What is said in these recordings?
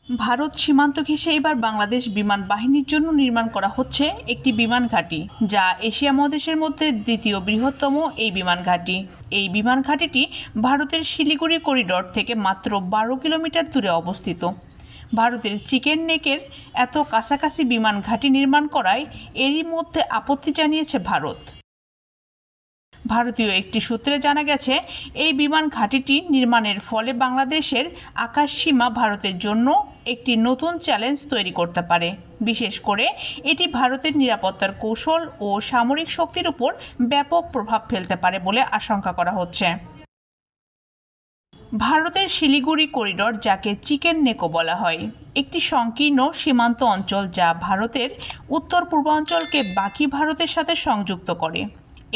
ভারত সীমান্ত ঘেঁষে এবার বাংলাদেশ বিমান বাহিনীর জন্য নির্মাণ করা হচ্ছে একটি বিমান ঘাঁটি, যা এশিয়া মহাদেশের মধ্যে দ্বিতীয় বৃহত্তম এই বিমান ঘাঁটি। এই বিমান ঘাঁটিটি ভারতের শিলিগুড়ি করিডোর থেকে মাত্র 12 কিলোমিটার দূরে অবস্থিত। ভারতের চিকেন নেকের এত কাছাকাছি বিমান ঘাঁটি নির্মাণ করায় এরই মধ্যে আপত্তি জানিয়েছে ভারত। ভারতীয় একটি সূত্রে জানা গেছে, এই বিমান ঘাঁটিটি নির্মাণের ফলে বাংলাদেশের আকাশসীমা ভারতের জন্য একটি নতুন চ্যালেঞ্জ তৈরি করতে পারে। বিশেষ করে এটি ভারতের নিরাপত্তার কৌশল ও সামরিক শক্তির উপর ব্যাপক প্রভাব ফেলতে পারে বলে আশঙ্কা করা হচ্ছে। ভারতের শিলিগুড়ি করিডোর, যাকে চিকেন নেকও বলা হয়, একটি সংকীর্ণ সীমান্ত অঞ্চল যা ভারতের উত্তর পূর্বাঞ্চলকে বাকি ভারতের সাথে সংযুক্ত করে।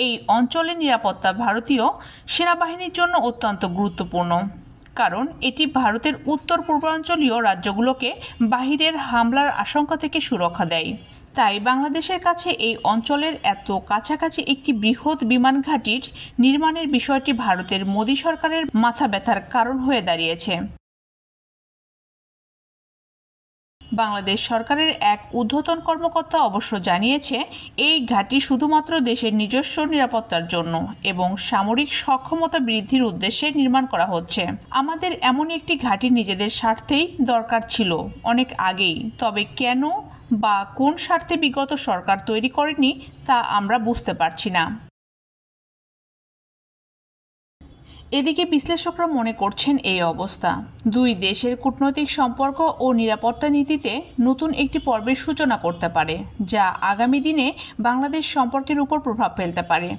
এই অঞ্চলের নিরাপত্তা ভারতীয় সেনাবাহিনীর জন্য অত্যন্ত গুরুত্বপূর্ণ, কারণ এটি ভারতের উত্তর পূর্বাঞ্চলীয় রাজ্যগুলোকে বাহিরের হামলার আশঙ্কা থেকে সুরক্ষা দেয়। তাই বাংলাদেশের কাছে এই অঞ্চলের এত কাছাকাছি একটি বৃহৎ বিমান ঘাঁটির নির্মাণের বিষয়টি ভারতের মোদী সরকারের মাথা ব্যথার কারণ হয়ে দাঁড়িয়েছে। বাংলাদেশ সরকারের এক ঊর্ধ্বতন কর্মকর্তা অবশ্য জানিয়েছে, এই ঘাঁটি শুধুমাত্র দেশের নিজস্ব নিরাপত্তার জন্য এবং সামরিক সক্ষমতা বৃদ্ধির উদ্দেশ্যে নির্মাণ করা হচ্ছে। আমাদের এমন একটি ঘাঁটি নিজেদের স্বার্থেই দরকার ছিল অনেক আগেই, তবে কেন বা কোন স্বার্থে বিগত সরকার তৈরি করেনি তা আমরা বুঝতে পারছি না। এদিকে বিশ্লেষকরা মনে করছেন, এই অবস্থা দুই দেশের কূটনৈতিক সম্পর্ক ও নিরাপত্তা নীতিতে নতুন একটি পর্বের সূচনা করতে পারে, যা আগামী দিনে বাংলাদেশ সম্পর্কের উপর প্রভাব ফেলতে পারে।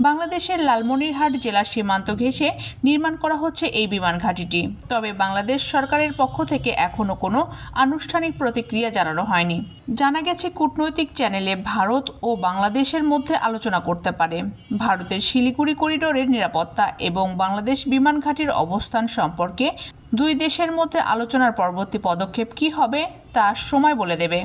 বাংলাদেশের লালমনিরহাট জেলার সীমান্ত ঘেঁষে নির্মাণ করা হচ্ছে এই বিমান ঘাঁটিটি, তবে বাংলাদেশ সরকারের পক্ষ থেকে এখনও কোনো আনুষ্ঠানিক প্রতিক্রিয়া জানানো হয়নি। জানা গেছে, কূটনৈতিক চ্যানেলে ভারত ও বাংলাদেশের মধ্যে আলোচনা করতে পারে। ভারতের শিলিগুড়ি করিডোরের নিরাপত্তা এবং বাংলাদেশ বিমান ঘাঁটির অবস্থান সম্পর্কে দুই দেশের মধ্যে আলোচনার পরবর্তী পদক্ষেপ কী হবে তা সময় বলে দেবে।